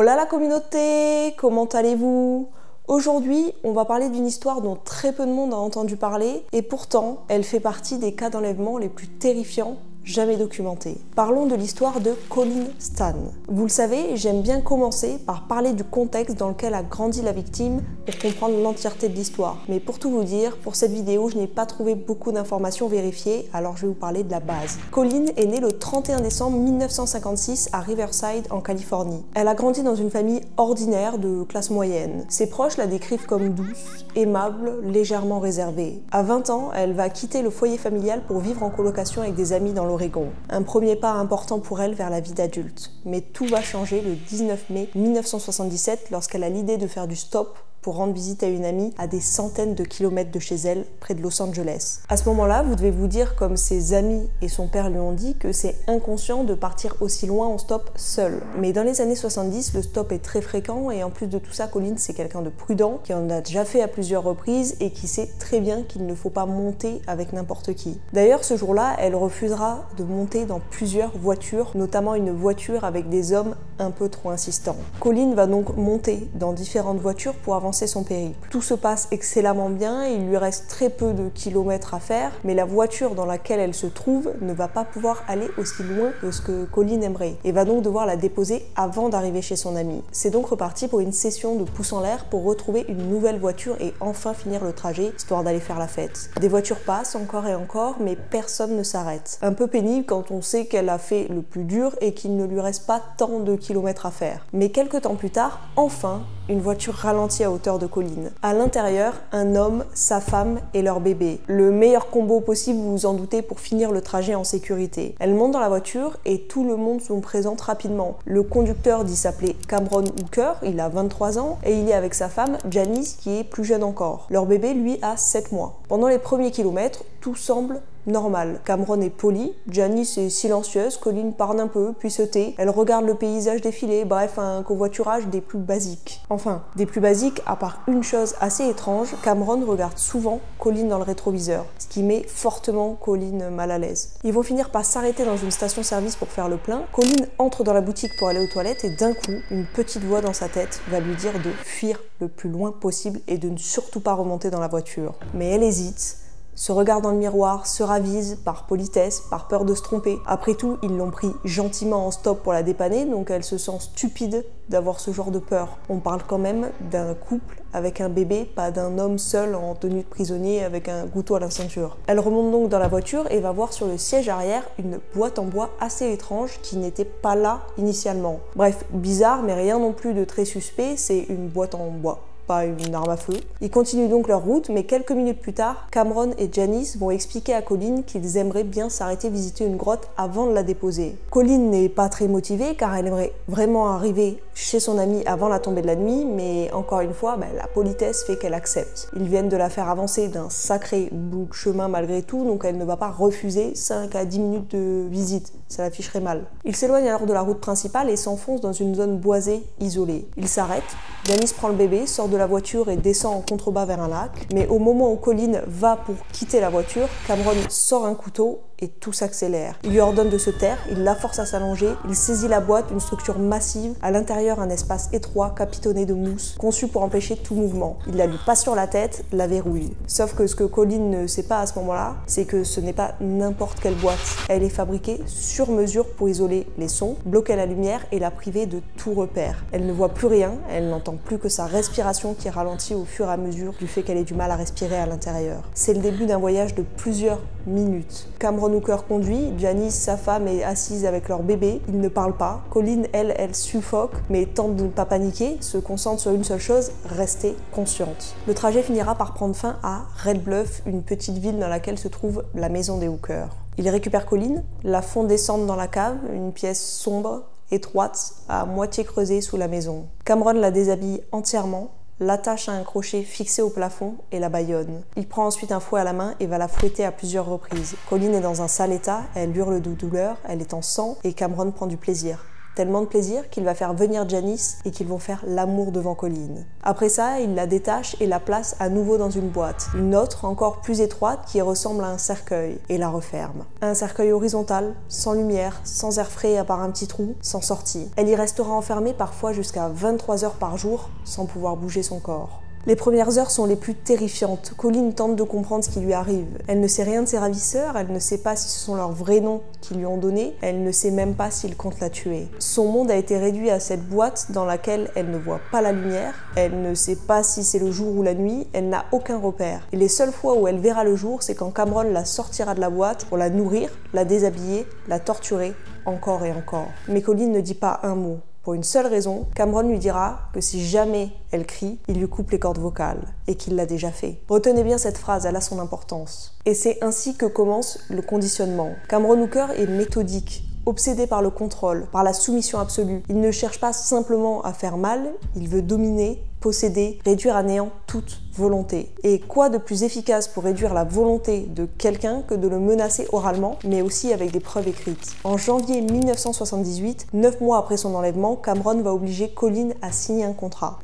Hola la communauté, comment allez-vous? Aujourd'hui, on va parler d'une histoire dont très peu de monde a entendu parler et pourtant, elle fait partie des cas d'enlèvement les plus terrifiants jamais documentés. Parlons de l'histoire de Colin Stan. Vous le savez, j'aime bien commencer par parler du contexte dans lequel a grandi la victime pour comprendre l'entièreté de l'histoire. Mais pour tout vous dire, pour cette vidéo, je n'ai pas trouvé beaucoup d'informations vérifiées, alors je vais vous parler de la base. Colin est née le 31 décembre 1956 à Riverside, en Californie. Elle a grandi dans une famille ordinaire de classe moyenne. Ses proches la décrivent comme douce, aimable, légèrement réservée. À 20 ans, elle va quitter le foyer familial pour vivre en colocation avec des amis dans l'Oregon. Un premier pas important pour elle vers la vie d'adulte. Mais tout va changer le 19 mai 1977 lorsqu'elle a l'idée de faire du stop pour rendre visite à une amie à des centaines de kilomètres de chez elle, près de Los Angeles. À ce moment-là, vous devez vous dire, comme ses amis et son père lui ont dit, que c'est inconscient de partir aussi loin en stop seul. Mais dans les années 70, le stop est très fréquent et en plus de tout ça, Colin c'est quelqu'un de prudent, qui en a déjà fait à plusieurs reprises et qui sait très bien qu'il ne faut pas monter avec n'importe qui. D'ailleurs, ce jour-là, elle refusera de monter dans plusieurs voitures, notamment une voiture avec des hommes un peu trop insistants. Colin va donc monter dans différentes voitures pour avancer son périple. Tout se passe excellemment bien, il lui reste très peu de kilomètres à faire, mais la voiture dans laquelle elle se trouve ne va pas pouvoir aller aussi loin que ce que Colin aimerait, et va donc devoir la déposer avant d'arriver chez son ami. C'est donc reparti pour une session de pouce en l'air pour retrouver une nouvelle voiture et enfin finir le trajet, histoire d'aller faire la fête. Des voitures passent encore et encore, mais personne ne s'arrête. Un peu pénible quand on sait qu'elle a fait le plus dur et qu'il ne lui reste pas tant de kilomètres à faire. Mais quelques temps plus tard, enfin, une voiture ralentit à hauteur de Colin. À l'intérieur, un homme, sa femme et leur bébé. Le meilleur combo possible, vous vous en doutez, pour finir le trajet en sécurité. Elle monte dans la voiture et tout le monde se présente rapidement. Le conducteur dit s'appeler Cameron Hooker, il a 23 ans, et il est avec sa femme, Janice, qui est plus jeune encore. Leur bébé, lui, a 7 mois. Pendant les premiers kilomètres, tout semble normal. Cameron est poli, Janice est silencieuse, Colin parle un peu, puis se tait. Elle regarde le paysage défiler, bref, un covoiturage des plus basiques. Enfin, des plus basiques, à part une chose assez étrange, Cameron regarde souvent Colin dans le rétroviseur, ce qui met fortement Colin mal à l'aise. Ils vont finir par s'arrêter dans une station-service pour faire le plein. Colin entre dans la boutique pour aller aux toilettes et d'un coup, une petite voix dans sa tête va lui dire de fuir le plus loin possible et de ne surtout pas remonter dans la voiture. Mais elle hésite, se regarde dans le miroir, se ravise par politesse, par peur de se tromper. Après tout, ils l'ont pris gentiment en stop pour la dépanner, donc elle se sent stupide d'avoir ce genre de peur. On parle quand même d'un couple avec un bébé, pas d'un homme seul en tenue de prisonnier avec un couteau à la ceinture. Elle remonte donc dans la voiture et va voir sur le siège arrière une boîte en bois assez étrange qui n'était pas là initialement. Bref, bizarre, mais rien non plus de très suspect, c'est une boîte en bois, pas une arme à feu. Ils continuent donc leur route, mais quelques minutes plus tard, Cameron et Janice vont expliquer à Colin qu'ils aimeraient bien s'arrêter visiter une grotte avant de la déposer. Colin n'est pas très motivée car elle aimerait vraiment arriver chez son amie avant la tombée de la nuit, mais encore une fois, la politesse fait qu'elle accepte. Ils viennent de la faire avancer d'un sacré bout de chemin malgré tout, donc elle ne va pas refuser 5 à 10 minutes de visite, ça la ficherait mal. Ils s'éloignent alors de la route principale et s'enfoncent dans une zone boisée isolée. Ils s'arrêtent, Janice prend le bébé, sort de la voiture et descend en contrebas vers un lac. Mais au moment où Colin va pour quitter la voiture, Cameron sort un couteau et tout s'accélère. Il lui ordonne de se taire, il la force à s'allonger, il saisit la boîte, une structure massive, à l'intérieur un espace étroit capitonné de mousse, conçu pour empêcher tout mouvement. Il la lui passe sur la tête, la verrouille. Sauf que ce que Colin ne sait pas à ce moment-là, c'est que ce n'est pas n'importe quelle boîte. Elle est fabriquée sur mesure pour isoler les sons, bloquer la lumière et la priver de tout repère. Elle ne voit plus rien, elle n'entend plus que sa respiration qui ralentit au fur et à mesure du fait qu'elle ait du mal à respirer à l'intérieur. C'est le début d'un voyage de plusieurs minutes. Cameron Hooker conduit, Janice, sa femme, est assise avec leur bébé. Ils ne parlent pas. Colin, elle suffoque, mais tente de ne pas paniquer, se concentre sur une seule chose, rester consciente. Le trajet finira par prendre fin à Red Bluff, une petite ville dans laquelle se trouve la maison des Hooker. Ils récupèrent Colin, la font descendre dans la cave, une pièce sombre, étroite, à moitié creusée sous la maison. Cameron la déshabille entièrement, l'attache à un crochet fixé au plafond et la bâillonne. Il prend ensuite un fouet à la main et va la fouetter à plusieurs reprises. Colin est dans un sale état, elle hurle de douleur, elle est en sang et Cameron prend du plaisir. Tellement de plaisir qu'il va faire venir Janice et qu'ils vont faire l'amour devant Colin. Après ça, il la détache et la place à nouveau dans une boîte. Une autre, encore plus étroite, qui ressemble à un cercueil, et la referme. Un cercueil horizontal, sans lumière, sans air frais à part un petit trou, sans sortie. Elle y restera enfermée parfois jusqu'à 23 heures par jour, sans pouvoir bouger son corps. Les premières heures sont les plus terrifiantes. Colin tente de comprendre ce qui lui arrive. Elle ne sait rien de ses ravisseurs, elle ne sait pas si ce sont leurs vrais noms qu'ils lui ont donnés, elle ne sait même pas s'ils comptent la tuer. Son monde a été réduit à cette boîte dans laquelle elle ne voit pas la lumière, elle ne sait pas si c'est le jour ou la nuit, elle n'a aucun repère. Et les seules fois où elle verra le jour, c'est quand Cameron la sortira de la boîte pour la nourrir, la déshabiller, la torturer, encore et encore. Mais Colin ne dit pas un mot. Pour une seule raison, Cameron lui dira que si jamais elle crie, il lui coupe les cordes vocales, et qu'il l'a déjà fait. Retenez bien cette phrase, elle a son importance. Et c'est ainsi que commence le conditionnement. Cameron Hooker est méthodique, obsédé par le contrôle, par la soumission absolue. Il ne cherche pas simplement à faire mal, il veut dominer, posséder, réduire à néant toute volonté. Et quoi de plus efficace pour réduire la volonté de quelqu'un que de le menacer oralement, mais aussi avec des preuves écrites. En janvier 1978, 9 mois après son enlèvement, Cameron va obliger Colin à signer un contrat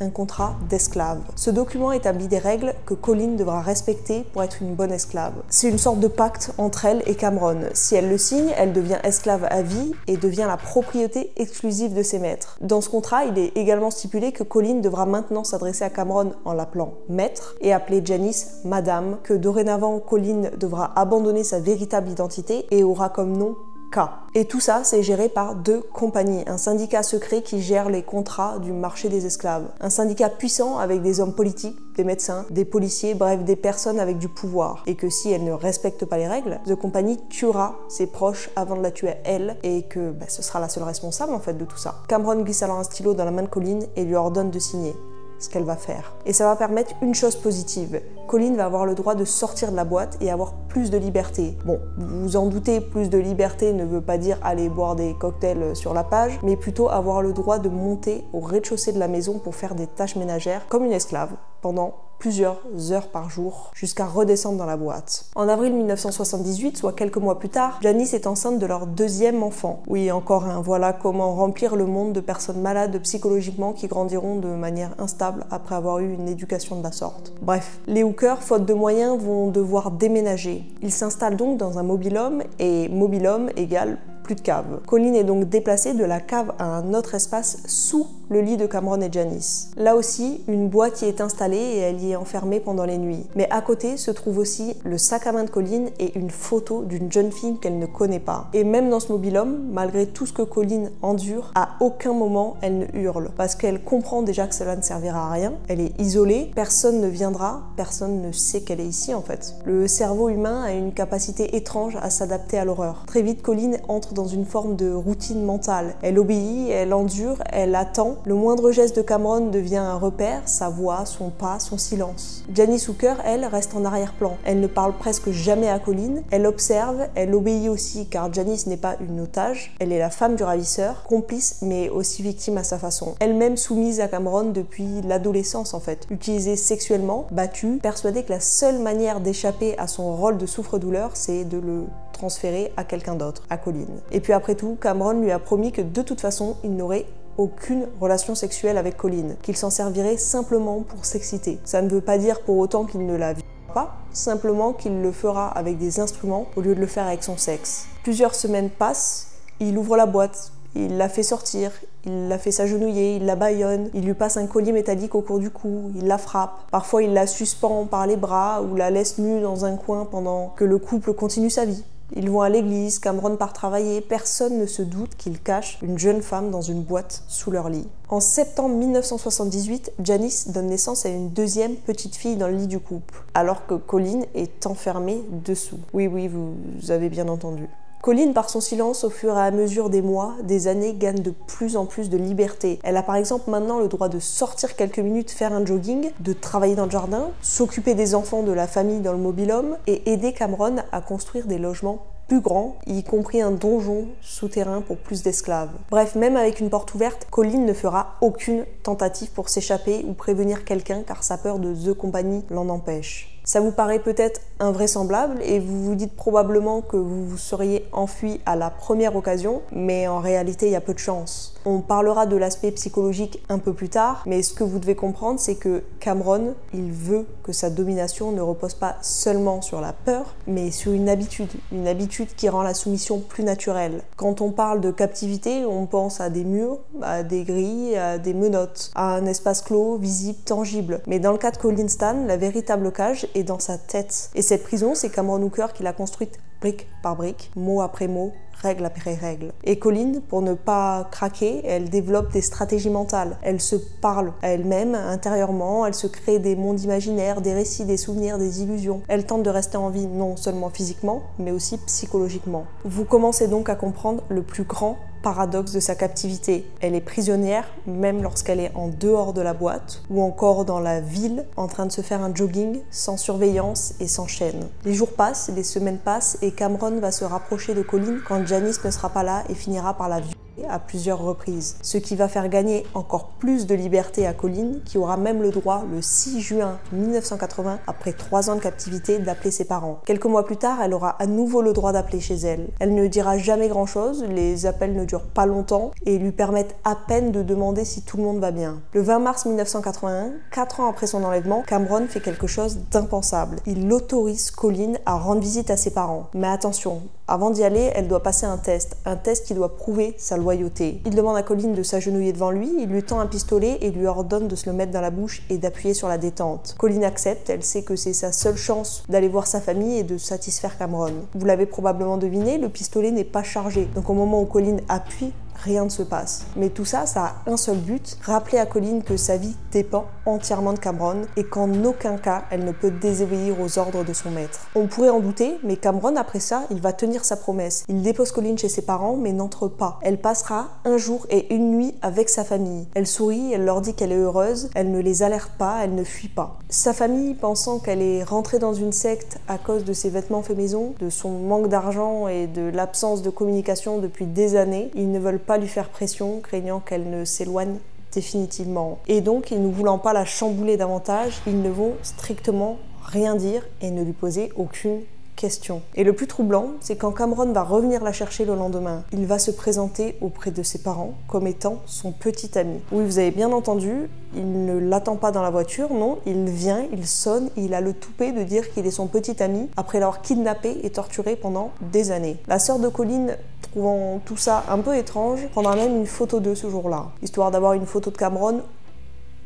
d'esclave. Ce document établit des règles que Colin devra respecter pour être une bonne esclave. C'est une sorte de pacte entre elle et Cameron. Si elle le signe, elle devient esclave à vie et devient la propriété exclusive de ses maîtres. Dans ce contrat, il est également stipulé que Colin devra maintenant s'adresser à Cameron en l'appelant maître et appeler Janice Madame, que dorénavant Colin devra abandonner sa véritable identité et aura comme nom K. Et tout ça, c'est géré par deux compagnies, un syndicat secret qui gère les contrats du marché des esclaves. Un syndicat puissant avec des hommes politiques, des médecins, des policiers, bref, des personnes avec du pouvoir. Et que si elle ne respecte pas les règles, The Company tuera ses proches avant de la tuer elle, et que ce sera la seule responsable en fait de tout ça. Cameron glisse alors un stylo dans la main de Colin et lui ordonne de signer. Ce qu'elle va faire. Et ça va permettre une chose positive. Colin va avoir le droit de sortir de la boîte et avoir plus de liberté. Bon, vous vous en doutez, plus de liberté ne veut pas dire aller boire des cocktails sur la plage, mais plutôt avoir le droit de monter au rez-de-chaussée de la maison pour faire des tâches ménagères comme une esclave pendant plusieurs heures par jour, jusqu'à redescendre dans la boîte. En avril 1978, soit quelques mois plus tard, Janice est enceinte de leur deuxième enfant. Oui, encore un, voilà comment remplir le monde de personnes malades psychologiquement qui grandiront de manière instable après avoir eu une éducation de la sorte. Bref, les Hooker, faute de moyens, vont devoir déménager. Ils s'installent donc dans un mobil-home, et mobil-home égale plus de cave. Colin est donc déplacée de la cave à un autre espace sous le lit de Cameron et Janice. Là aussi, une boîte y est installée et elle y est enfermée pendant les nuits. Mais à côté se trouve aussi le sac à main de Colin et une photo d'une jeune fille qu'elle ne connaît pas. Et même dans ce mobil-home, malgré tout ce que Colin endure, à aucun moment elle ne hurle. Parce qu'elle comprend déjà que cela ne servira à rien. Elle est isolée, personne ne viendra, personne ne sait qu'elle est ici en fait. Le cerveau humain a une capacité étrange à s'adapter à l'horreur. Très vite, Colin entre dans une forme de routine mentale. Elle obéit, elle endure, elle attend. Le moindre geste de Cameron devient un repère, sa voix, son pas, son silence. Janice Hooker, elle, reste en arrière-plan. Elle ne parle presque jamais à Colin, elle observe, elle obéit aussi car Janice n'est pas une otage, elle est la femme du ravisseur, complice mais aussi victime à sa façon. Elle-même soumise à Cameron depuis l'adolescence en fait, utilisée sexuellement, battue, persuadée que la seule manière d'échapper à son rôle de souffre-douleur, c'est de le transférer à quelqu'un d'autre, à Colin. Et puis après tout, Cameron lui a promis que de toute façon, il n'aurait aucune relation sexuelle avec Colin, qu'il s'en servirait simplement pour s'exciter. Ça ne veut pas dire pour autant qu'il ne la vivra pas, simplement qu'il le fera avec des instruments au lieu de le faire avec son sexe. Plusieurs semaines passent, il ouvre la boîte, il la fait sortir, il la fait s'agenouiller, il la bâillonne, il lui passe un collier métallique au cours du cou, il la frappe. Parfois il la suspend par les bras ou la laisse nue dans un coin pendant que le couple continue sa vie. Ils vont à l'église, Cameron part travailler, personne ne se doute qu'ils cachent une jeune femme dans une boîte sous leur lit. En septembre 1978, Janice donne naissance à une deuxième petite fille dans le lit du couple, alors que Colin est enfermé dessous. Oui, vous avez bien entendu. Colin, par son silence, au fur et à mesure des mois, des années, gagne de plus en plus de liberté. Elle a par exemple maintenant le droit de sortir quelques minutes, faire un jogging, de travailler dans le jardin, s'occuper des enfants de la famille dans le mobil-home et aider Cameron à construire des logements plus grands, y compris un donjon souterrain pour plus d'esclaves. Bref, même avec une porte ouverte, Colin ne fera aucune tentative pour s'échapper ou prévenir quelqu'un car sa peur de The Company l'en empêche. Ça vous paraît peut-être invraisemblable et vous vous dites probablement que vous vous seriez enfui à la première occasion, mais en réalité il y a peu de chance. On parlera de l'aspect psychologique un peu plus tard, mais ce que vous devez comprendre, c'est que Cameron, il veut que sa domination ne repose pas seulement sur la peur, mais sur une habitude qui rend la soumission plus naturelle. Quand on parle de captivité, on pense à des murs, à des grilles, à des menottes, à un espace clos, visible, tangible. Mais dans le cas de Colin Stan, la véritable cage est dans sa tête. Et cette prison, c'est Cameron Hooker qui l'a construite brique par brique, mot après mot, règle après règle. Et Colin, pour ne pas craquer, elle développe des stratégies mentales. Elle se parle à elle-même intérieurement, elle se crée des mondes imaginaires, des récits, des souvenirs, des illusions. Elle tente de rester en vie non seulement physiquement, mais aussi psychologiquement. Vous commencez donc à comprendre le plus grand paradoxe de sa captivité. Elle est prisonnière même lorsqu'elle est en dehors de la boîte ou encore dans la ville en train de se faire un jogging sans surveillance et sans chaîne. Les jours passent, les semaines passent et Cameron va se rapprocher de Colin quand Janice ne sera pas là et finira par la violer à plusieurs reprises. Ce qui va faire gagner encore plus de liberté à Colin qui aura même le droit le 6 juin 1980, après 3 ans de captivité, d'appeler ses parents. Quelques mois plus tard, elle aura à nouveau le droit d'appeler chez elle. Elle ne dira jamais grand chose, les appels ne durent pas longtemps et lui permettent à peine de demander si tout le monde va bien. Le 20 mars 1981, 4 ans après son enlèvement, Cameron fait quelque chose d'impensable. Il autorise Colin à rendre visite à ses parents. Mais attention, avant d'y aller, elle doit passer un test qui doit prouver sa loyauté. Il demande à Colin de s'agenouiller devant lui, il lui tend un pistolet et lui ordonne de se le mettre dans la bouche et d'appuyer sur la détente. Colin accepte, elle sait que c'est sa seule chance d'aller voir sa famille et de satisfaire Cameron. Vous l'avez probablement deviné, le pistolet n'est pas chargé, donc au moment où Colin appuie, rien ne se passe. Mais tout ça, ça a un seul but, rappeler à Colin que sa vie dépend entièrement de Cameron et qu'en aucun cas, elle ne peut désobéir aux ordres de son maître. On pourrait en douter, mais Cameron, après ça, il va tenir sa promesse. Il dépose Colin chez ses parents, mais n'entre pas. Elle passera un jour et une nuit avec sa famille. Elle sourit, elle leur dit qu'elle est heureuse, elle ne les alerte pas, elle ne fuit pas. Sa famille, pensant qu'elle est rentrée dans une secte à cause de ses vêtements faits maison, de son manque d'argent et de l'absence de communication depuis des années, ils ne veulent pas lui faire pression, craignant qu'elle ne s'éloigne définitivement. Et donc, ils ne voulant pas la chambouler davantage, ils ne vont strictement rien dire et ne lui poser aucune question. Et le plus troublant, c'est quand Cameron va revenir la chercher le lendemain. Il va se présenter auprès de ses parents comme étant son petit ami. Oui, vous avez bien entendu, il ne l'attend pas dans la voiture, non, il vient, il sonne, il a le toupet de dire qu'il est son petit ami après l'avoir kidnappé et torturé pendant des années. La sœur de Colin, trouvant tout ça un peu étrange, prendra même une photo d'eux ce jour-là, histoire d'avoir une photo de Cameron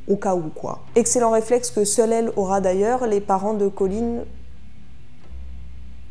au cas où, quoi. Excellent réflexe que seule elle aura d'ailleurs, les parents de Colin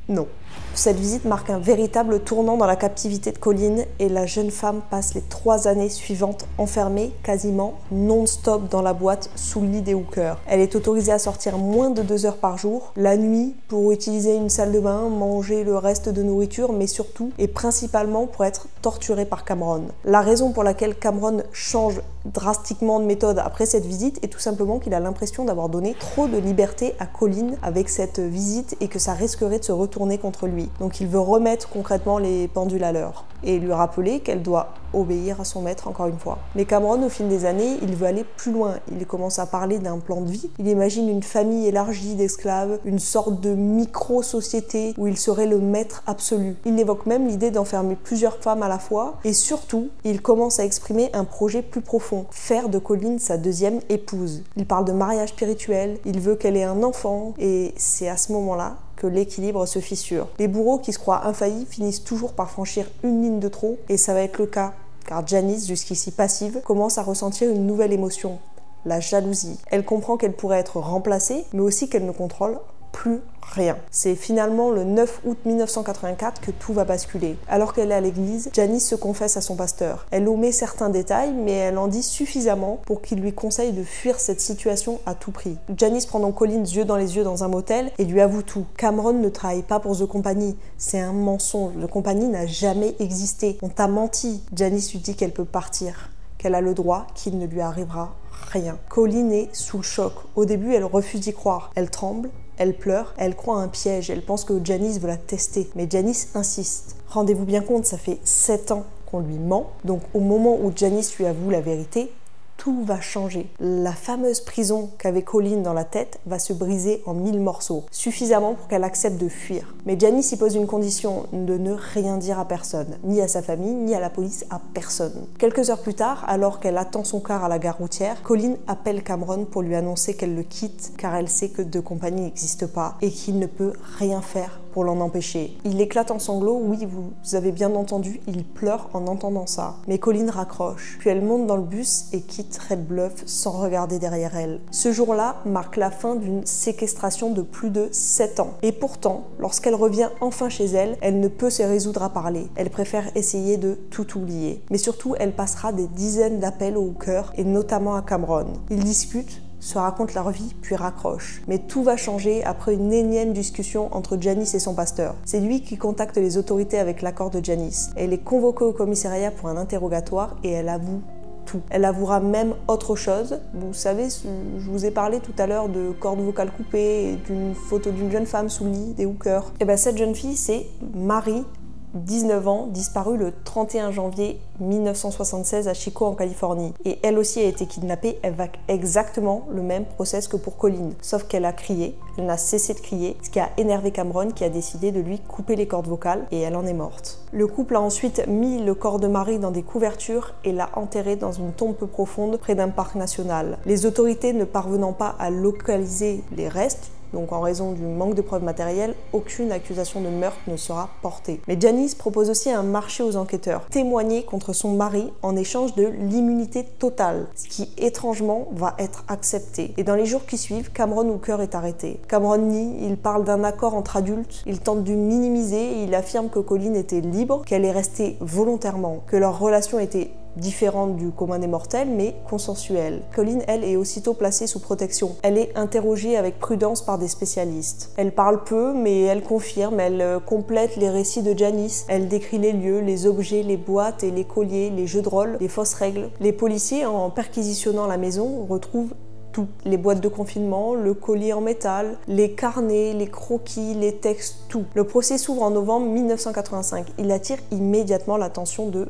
non. Cette visite marque un véritable tournant dans la captivité de Colin et la jeune femme passe les 3 années suivantes enfermée quasiment non-stop dans la boîte sous le lit des Hooker. Elle est autorisée à sortir moins de 2 heures par jour, la nuit pour utiliser une salle de bain, manger le reste de nourriture, mais surtout et principalement pour être torturée par Cameron. La raison pour laquelle Cameron change drastiquement de méthode après cette visite est tout simplement qu'il a l'impression d'avoir donné trop de liberté à Colin avec cette visite et que ça risquerait de se retourner contre lui. Donc il veut remettre concrètement les pendules à l'heure et lui rappeler qu'elle doit obéir à son maître encore une fois. Mais Cameron, au fil des années, il veut aller plus loin. Il commence à parler d'un plan de vie. Il imagine une famille élargie d'esclaves, une sorte de micro-société où il serait le maître absolu. Il évoque même l'idée d'enfermer plusieurs femmes à la fois et surtout, il commence à exprimer un projet plus profond, faire de Colin sa deuxième épouse. Il parle de mariage spirituel, il veut qu'elle ait un enfant et c'est à ce moment-là que l'équilibre se fissure. Les bourreaux qui se croient infaillibles finissent toujours par franchir une ligne de trop et ça va être le cas car Janice, jusqu'ici passive, commence à ressentir une nouvelle émotion, la jalousie. Elle comprend qu'elle pourrait être remplacée mais aussi qu'elle ne contrôle plus rien. C'est finalement le 9 août 1984 que tout va basculer. Alors qu'elle est à l'église, Janice se confesse à son pasteur. Elle omet certains détails, mais elle en dit suffisamment pour qu'il lui conseille de fuir cette situation à tout prix. Janice prend donc Colin yeux dans les yeux dans un motel et lui avoue tout. Cameron ne travaille pas pour The Company. C'est un mensonge. The Company n'a jamais existé. On t'a menti. Janice lui dit qu'elle peut partir, qu'elle a le droit, qu'il ne lui arrivera rien. Colin est sous le choc. Au début, elle refuse d'y croire. Elle tremble. Elle pleure, elle croit à un piège, elle pense que Janice veut la tester. Mais Janice insiste. Rendez-vous bien compte, ça fait 7 ans qu'on lui ment. Donc au moment où Janice lui avoue la vérité, tout va changer. La fameuse prison qu'avait Colleen dans la tête va se briser en 1000 morceaux, suffisamment pour qu'elle accepte de fuir. Mais Janice y pose une condition, de ne rien dire à personne, ni à sa famille, ni à la police, à personne. Quelques heures plus tard, alors qu'elle attend son car à la gare routière, Colleen appelle Cameron pour lui annoncer qu'elle le quitte, car elle sait que de compagnie n'existe pas et qu'il ne peut rien faire pour l'en empêcher. Il éclate en sanglots, oui, vous avez bien entendu, il pleure en entendant ça. Mais Colleen raccroche, puis elle monte dans le bus et quitte Red Bluff sans regarder derrière elle. Ce jour-là marque la fin d'une séquestration de plus de 7 ans. Et pourtant, lorsqu'elle revient enfin chez elle, elle ne peut se résoudre à parler. Elle préfère essayer de tout oublier. Mais surtout, elle passera des dizaines d'appels au hooker, et notamment à Cameron. Ils discutent, se raconte leur vie, puis raccroche. Mais tout va changer après une énième discussion entre Janice et son pasteur. C'est lui qui contacte les autorités avec l'accord de Janice. Elle est convoquée au commissariat pour un interrogatoire et elle avoue tout. Elle avouera même autre chose. Vous savez, je vous ai parlé tout à l'heure de cordes vocales coupées et d'une photo d'une jeune femme sous le lit des hookers. Et bien cette jeune fille, c'est Marie, 19 ans, disparue le 31 janvier 1976 à Chico en Californie. Et elle aussi a été kidnappée avec exactement le même process que pour Colleen. Sauf qu'elle a crié, elle n'a cessé de crier, ce qui a énervé Cameron qui a décidé de lui couper les cordes vocales et elle en est morte. Le couple a ensuite mis le corps de Marie dans des couvertures et l'a enterré dans une tombe peu profonde près d'un parc national. Les autorités ne parvenant pas à localiser les restes, donc en raison du manque de preuves matérielles, aucune accusation de meurtre ne sera portée. Mais Janice propose aussi un marché aux enquêteurs, témoigner contre son mari en échange de l'immunité totale, ce qui étrangement va être accepté. Et dans les jours qui suivent, Cameron Hooker est arrêté. Cameron nie, il parle d'un accord entre adultes, il tente de minimiser, il affirme que Colleen était libre, qu'elle est restée volontairement, que leur relation était différente du commun des mortels, mais consensuelle. Colleen, elle, est aussitôt placée sous protection. Elle est interrogée avec prudence par des spécialistes. Elle parle peu, mais elle confirme, elle complète les récits de Janice. Elle décrit les lieux, les objets, les boîtes et les colliers, les jeux de rôle, les fausses règles. Les policiers, en perquisitionnant la maison, retrouvent tout. Les boîtes de confinement, le collier en métal, les carnets, les croquis, les textes, tout. Le procès s'ouvre en novembre 1985. Il attire immédiatement l'attention de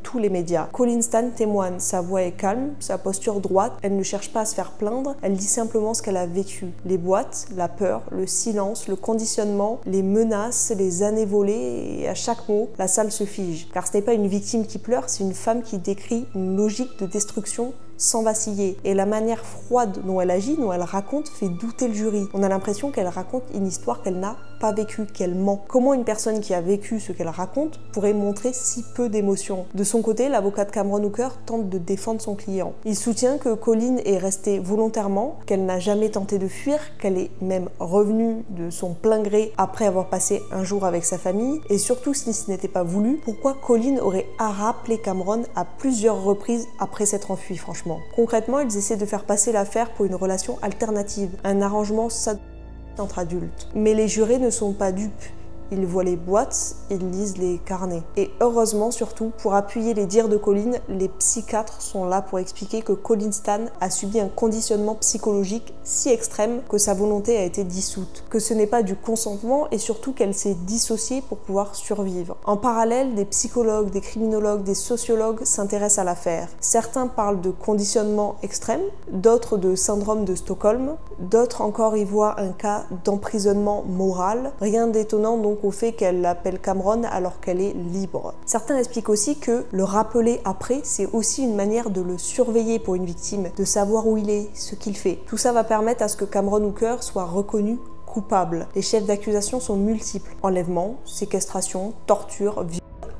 tous les médias. Colleen Stan témoigne, sa voix est calme, sa posture droite, elle ne cherche pas à se faire plaindre, elle dit simplement ce qu'elle a vécu. Les boîtes, la peur, le silence, le conditionnement, les menaces, les années volées, et à chaque mot, la salle se fige. Car ce n'est pas une victime qui pleure, c'est une femme qui décrit une logique de destruction sans vaciller. Et la manière froide dont elle agit, dont elle raconte, fait douter le jury. On a l'impression qu'elle raconte une histoire qu'elle n'a pas vécue, qu'elle ment. Comment une personne qui a vécu ce qu'elle raconte pourrait montrer si peu d'émotion? De son côté, l'avocat de Cameron Hooker tente de défendre son client. Il soutient que Colleen est restée volontairement, qu'elle n'a jamais tenté de fuir, qu'elle est même revenue de son plein gré après avoir passé un jour avec sa famille. Et surtout, si ce n'était pas voulu, pourquoi Colleen aurait rappelé Cameron à plusieurs reprises après s'être enfuie, franchement? Concrètement, ils essaient de faire passer l'affaire pour une relation alternative, un arrangement entre adultes. Mais les jurés ne sont pas dupes. Ils voient les boîtes, ils lisent les carnets. Et heureusement, surtout, pour appuyer les dires de Colleen, les psychiatres sont là pour expliquer que Colleen Stan a subi un conditionnement psychologique si extrême que sa volonté a été dissoute, que ce n'est pas du consentement et surtout qu'elle s'est dissociée pour pouvoir survivre. En parallèle, des psychologues, des criminologues, des sociologues s'intéressent à l'affaire. Certains parlent de conditionnement extrême, d'autres de syndrome de Stockholm, d'autres encore y voient un cas d'emprisonnement moral. Rien d'étonnant donc au fait qu'elle appelle Cameron alors qu'elle est libre. Certains expliquent aussi que le rappeler après, c'est aussi une manière de le surveiller pour une victime, de savoir où il est, ce qu'il fait. Tout ça va permettre à ce que Cameron Hooker soit reconnu coupable. Les chefs d'accusation sont multiples. Enlèvement, séquestration, torture,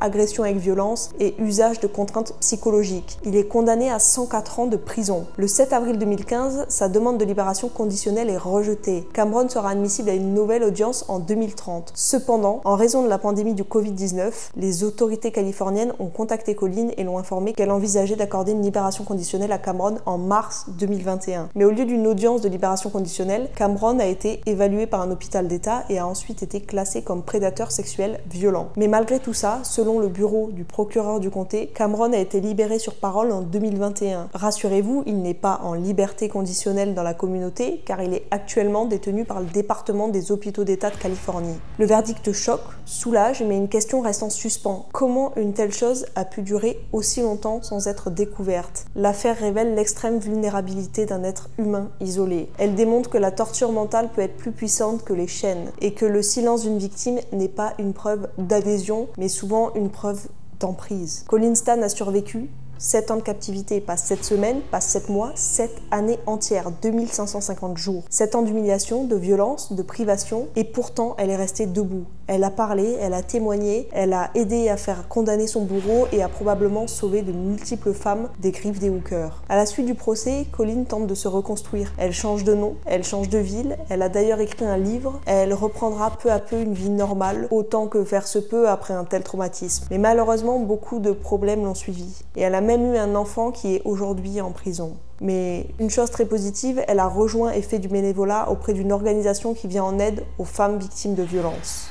agression avec violence et usage de contraintes psychologiques. Il est condamné à 104 ans de prison. Le 7 avril 2015, sa demande de libération conditionnelle est rejetée. Cameron sera admissible à une nouvelle audience en 2030. Cependant, en raison de la pandémie du Covid-19, les autorités californiennes ont contacté Colleen et l'ont informé qu'elle envisageait d'accorder une libération conditionnelle à Cameron en mars 2021. Mais au lieu d'une audience de libération conditionnelle, Cameron a été évalué par un hôpital d'État et a ensuite été classé comme prédateur sexuel violent. Mais malgré tout ça, selon selon le bureau du procureur du comté, Cameron a été libéré sur parole en 2021. Rassurez-vous, il n'est pas en liberté conditionnelle dans la communauté car il est actuellement détenu par le département des hôpitaux d'État de Californie. Le verdict choque, soulage, mais une question reste en suspens. Comment une telle chose a pu durer aussi longtemps sans être découverte? L'affaire révèle l'extrême vulnérabilité d'un être humain isolé. Elle démontre que la torture mentale peut être plus puissante que les chaînes et que le silence d'une victime n'est pas une preuve d'adhésion, mais souvent une preuve d'emprise. Colin Stan a survécu 7 ans de captivité, pas 7 semaines, pas 7 mois, 7 années entières, 2550 jours. 7 ans d'humiliation, de violence, de privation, et pourtant elle est restée debout. Elle a parlé, elle a témoigné, elle a aidé à faire condamner son bourreau et a probablement sauvé de multiples femmes des griffes des hookers. À la suite du procès, Colin tente de se reconstruire. Elle change de nom, elle change de ville, elle a d'ailleurs écrit un livre, elle reprendra peu à peu une vie normale, autant que faire se peut après un tel traumatisme. Mais malheureusement, beaucoup de problèmes l'ont suivie. Et elle a même eu un enfant qui est aujourd'hui en prison. Mais une chose très positive, elle a rejoint et fait du bénévolat auprès d'une organisation qui vient en aide aux femmes victimes de violences.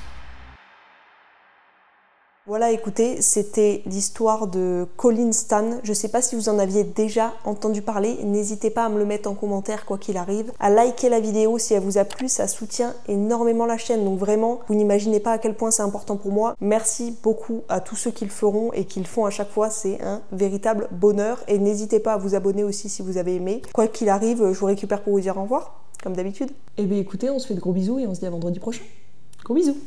Voilà, écoutez, c'était l'histoire de Colin Stan. Je ne sais pas si vous en aviez déjà entendu parler. N'hésitez pas à me le mettre en commentaire, quoi qu'il arrive. À liker la vidéo si elle vous a plu, ça soutient énormément la chaîne. Donc vraiment, vous n'imaginez pas à quel point c'est important pour moi. Merci beaucoup à tous ceux qui le feront et qui le font à chaque fois. C'est un véritable bonheur. Et n'hésitez pas à vous abonner aussi si vous avez aimé. Quoi qu'il arrive, je vous récupère pour vous dire au revoir, comme d'habitude. Et bien écoutez, on se fait de gros bisous et on se dit à vendredi prochain. Gros bisous!